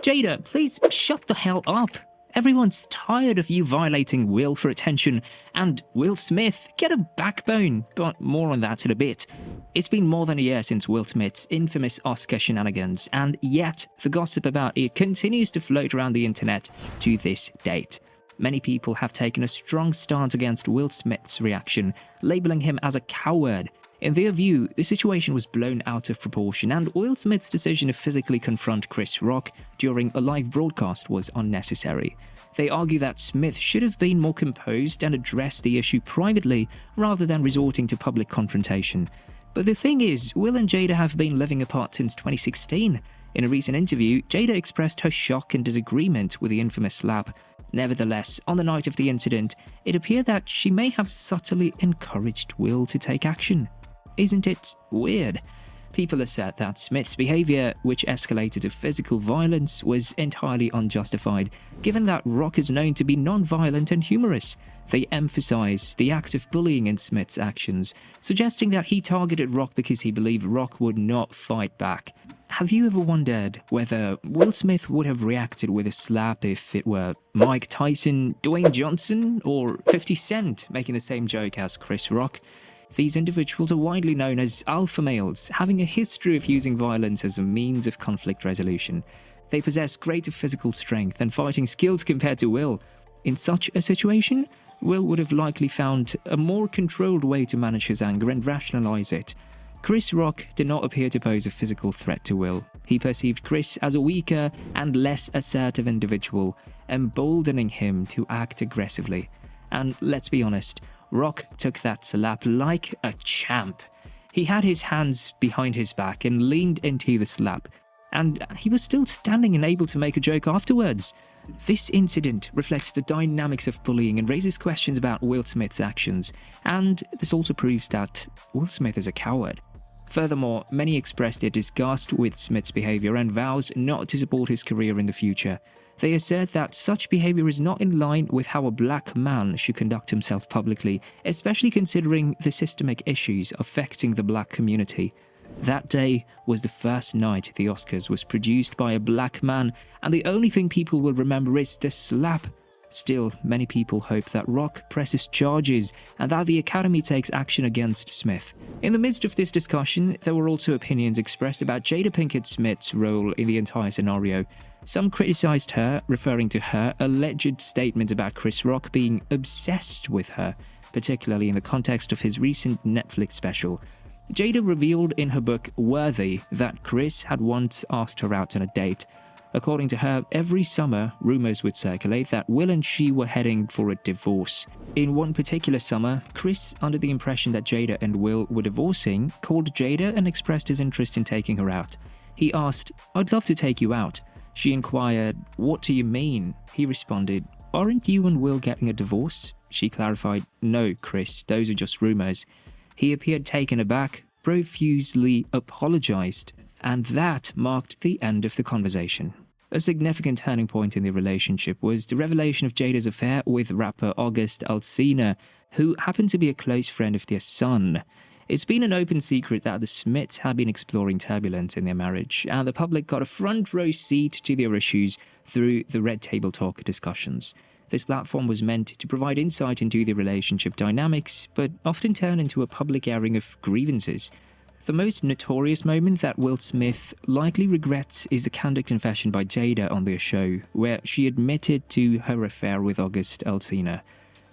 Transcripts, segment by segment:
Jada, please shut the hell up. Everyone's tired of you violating Will for attention, and Will Smith, get a backbone, but more on that in a bit. It's been more than a year since Will Smith's infamous Oscar shenanigans, and yet the gossip about it continues to float around the internet to this date. Many people have taken a strong stance against Will Smith's reaction, labeling him as a coward. In their view, the situation was blown out of proportion, and Will Smith's decision to physically confront Chris Rock during a live broadcast was unnecessary. They argue that Smith should have been more composed and addressed the issue privately rather than resorting to public confrontation. But the thing is, Will and Jada have been living apart since 2016. In a recent interview, Jada expressed her shock and disagreement with the infamous slap. Nevertheless, on the night of the incident, it appeared that she may have subtly encouraged Will to take action. Isn't it weird? People assert that Smith's behavior, which escalated to physical violence, was entirely unjustified, given that Rock is known to be non-violent and humorous. They emphasize the act of bullying in Smith's actions, suggesting that he targeted Rock because he believed Rock would not fight back. Have you ever wondered whether Will Smith would have reacted with a slap if it were Mike Tyson, Dwayne Johnson, or 50 Cent making the same joke as Chris Rock? These individuals are widely known as alpha males, having a history of using violence as a means of conflict resolution. They possess greater physical strength and fighting skills compared to Will. In such a situation, Will would have likely found a more controlled way to manage his anger and rationalize it. Chris Rock did not appear to pose a physical threat to Will. He perceived Chris as a weaker and less assertive individual, emboldening him to act aggressively. And let's be honest, Rock took that slap like a champ. He had his hands behind his back and leaned into the slap, and he was still standing and able to make a joke afterwards. This incident reflects the dynamics of bullying and raises questions about Will Smith's actions, and this also proves that Will Smith is a coward. Furthermore, many expressed their disgust with Smith's behavior and vows not to support his career in the future. They assert that such behavior is not in line with how a black man should conduct himself publicly, especially considering the systemic issues affecting the black community. That day was the first night the Oscars was produced by a black man, and the only thing people will remember is the slap. Still, many people hope that Rock presses charges and that the Academy takes action against Smith. In the midst of this discussion, there were also opinions expressed about Jada Pinkett Smith's role in the entire scenario. Some criticized her, referring to her alleged statement about Chris Rock being obsessed with her, particularly in the context of his recent Netflix special. Jada revealed in her book Worthy that Chris had once asked her out on a date. According to her, every summer, rumors would circulate that Will and she were heading for a divorce. In one particular summer, Chris, under the impression that Jada and Will were divorcing, called Jada and expressed his interest in taking her out. He asked, "I'd love to take you out." She inquired, "What do you mean?" He responded, "Aren't you and Will getting a divorce?" She clarified, "No, Chris, those are just rumors." He appeared taken aback, profusely apologized, and that marked the end of the conversation. A significant turning point in the relationship was the revelation of Jada's affair with rapper August Alsina, who happened to be a close friend of their son. It's been an open secret that the Smiths had been exploring turbulence in their marriage, and the public got a front row seat to their issues through the Red Table Talk discussions. This platform was meant to provide insight into the relationship dynamics, but often turned into a public airing of grievances. The most notorious moment that Will Smith likely regrets is the candid confession by Jada on their show, where she admitted to her affair with August Alsina.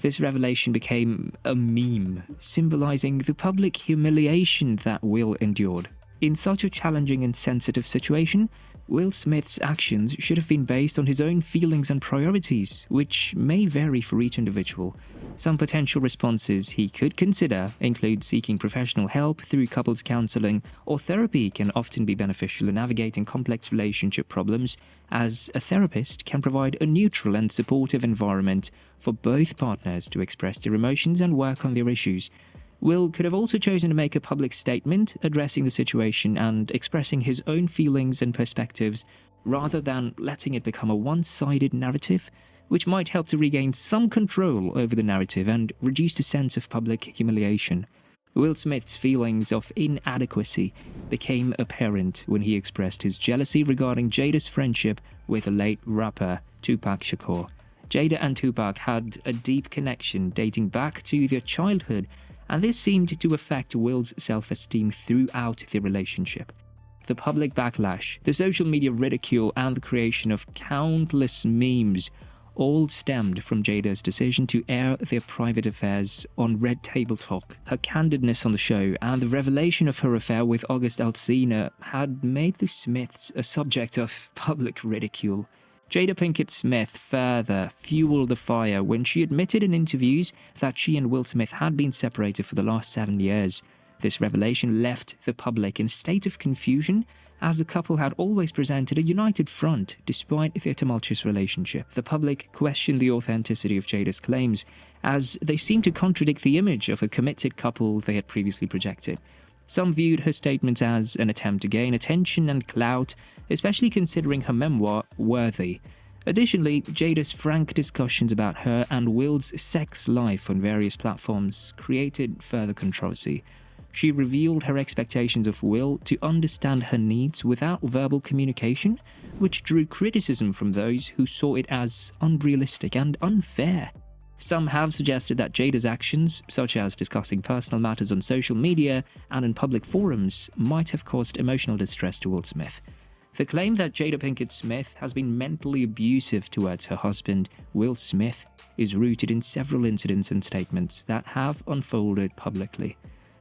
This revelation became a meme, symbolizing the public humiliation that Will endured. In such a challenging and sensitive situation, Will Smith's actions should have been based on his own feelings and priorities, which may vary for each individual. Some potential responses he could consider include seeking professional help through couples counseling, or therapy can often be beneficial in navigating complex relationship problems, as a therapist can provide a neutral and supportive environment for both partners to express their emotions and work on their issues. Will could have also chosen to make a public statement addressing the situation and expressing his own feelings and perspectives, rather than letting it become a one-sided narrative, which might help to regain some control over the narrative and reduce the sense of public humiliation. Will Smith's feelings of inadequacy became apparent when he expressed his jealousy regarding Jada's friendship with the late rapper Tupac Shakur. Jada and Tupac had a deep connection dating back to their childhood, and this seemed to affect Will's self-esteem throughout the relationship. The public backlash, the social media ridicule, and the creation of countless memes all stemmed from Jada's decision to air their private affairs on Red Table Talk. Her candidness on the show and the revelation of her affair with August Alsina had made the Smiths a subject of public ridicule. Jada Pinkett Smith further fueled the fire when she admitted in interviews that she and Will Smith had been separated for the last 7 years. This revelation left the public in a state of confusion, as the couple had always presented a united front despite their tumultuous relationship. The public questioned the authenticity of Jada's claims, as they seemed to contradict the image of a committed couple they had previously projected. Some viewed her statements as an attempt to gain attention and clout, especially considering her memoir worthy. Additionally, Jada's frank discussions about her and Will's sex life on various platforms created further controversy. She revealed her expectations of Will to understand her needs without verbal communication, which drew criticism from those who saw it as unrealistic and unfair. Some have suggested that Jada's actions, such as discussing personal matters on social media and in public forums, might have caused emotional distress to Will Smith. The claim that Jada Pinkett Smith has been mentally abusive towards her husband, Will Smith, is rooted in several incidents and statements that have unfolded publicly.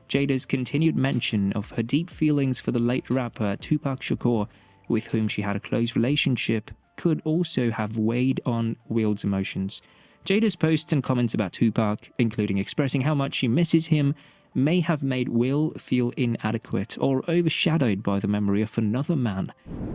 Jada's continued mention of her deep feelings for the late rapper Tupac Shakur, with whom she had a close relationship, could also have weighed on Will's emotions. Jada's posts and comments about Tupac, including expressing how much she misses him, may have made Will feel inadequate or overshadowed by the memory of another man.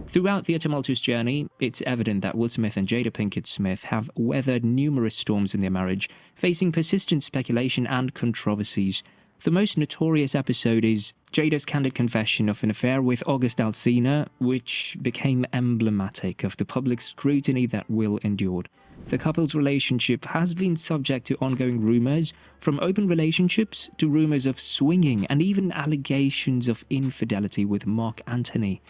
Throughout their tumultuous journey, it's evident that Will Smith and Jada Pinkett Smith have weathered numerous storms in their marriage, facing persistent speculation and controversies. The most notorious episode is Jada's candid confession of an affair with August Alsina, which became emblematic of the public scrutiny that Will endured. The couple's relationship has been subject to ongoing rumors, from open relationships to rumors of swinging and even allegations of infidelity with Mark Anthony.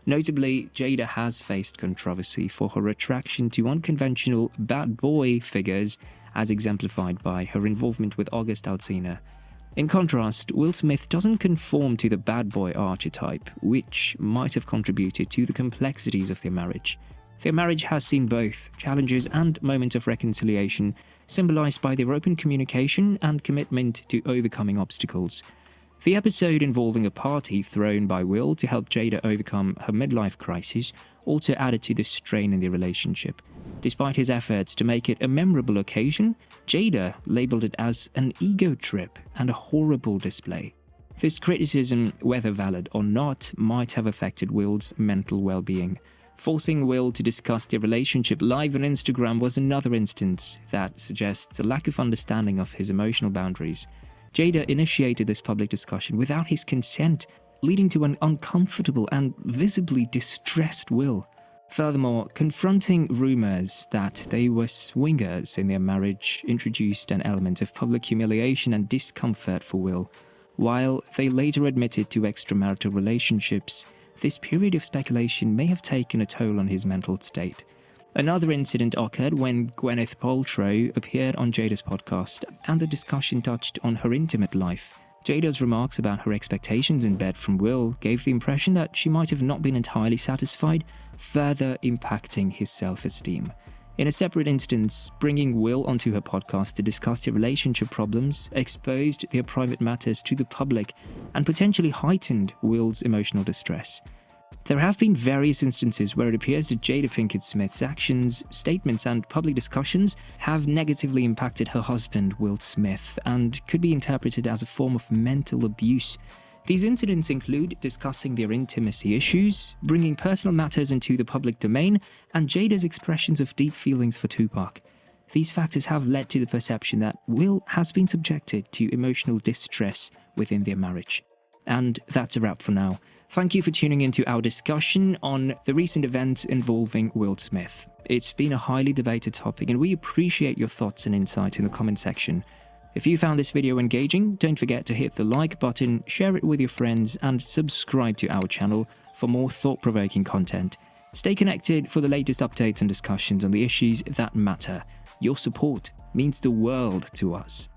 Notably, Jada has faced controversy for her attraction to unconventional bad boy figures, as exemplified by her involvement with August Alsina. In contrast, Will Smith doesn't conform to the bad boy archetype, which might have contributed to the complexities of their marriage. Their marriage has seen both challenges and moments of reconciliation, symbolized by their open communication and commitment to overcoming obstacles. The episode involving a party thrown by Will to help Jada overcome her midlife crisis also added to the strain in their relationship. Despite his efforts to make it a memorable occasion, Jada labeled it as an ego trip and a horrible display. This criticism, whether valid or not, might have affected Will's mental well-being. Forcing Will to discuss their relationship live on Instagram was another instance that suggests a lack of understanding of his emotional boundaries. Jada initiated this public discussion without his consent, leading to an uncomfortable and visibly distressed Will. Furthermore, confronting rumors that they were swingers in their marriage introduced an element of public humiliation and discomfort for Will. While they later admitted to extramarital relationships, this period of speculation may have taken a toll on his mental state. Another incident occurred when Gwyneth Paltrow appeared on Jada's podcast, and the discussion touched on her intimate life. Jada's remarks about her expectations in bed from Will gave the impression that she might have not been entirely satisfied, further impacting his self-esteem. In a separate instance, bringing Will onto her podcast to discuss their relationship problems exposed their private matters to the public and potentially heightened Will's emotional distress. There have been various instances where it appears that Jada Pinkett Smith's actions, statements, and public discussions have negatively impacted her husband, Will Smith, and could be interpreted as a form of mental abuse. These incidents include discussing their intimacy issues, bringing personal matters into the public domain, and Jada's expressions of deep feelings for Tupac. These factors have led to the perception that Will has been subjected to emotional distress within their marriage. And that's a wrap for now. Thank you for tuning into our discussion on the recent events involving Will Smith. It's been a highly debated topic, and we appreciate your thoughts and insights in the comment section. If you found this video engaging, don't forget to hit the like button, share it with your friends, and subscribe to our channel for more thought-provoking content. Stay connected for the latest updates and discussions on the issues that matter. Your support means the world to us.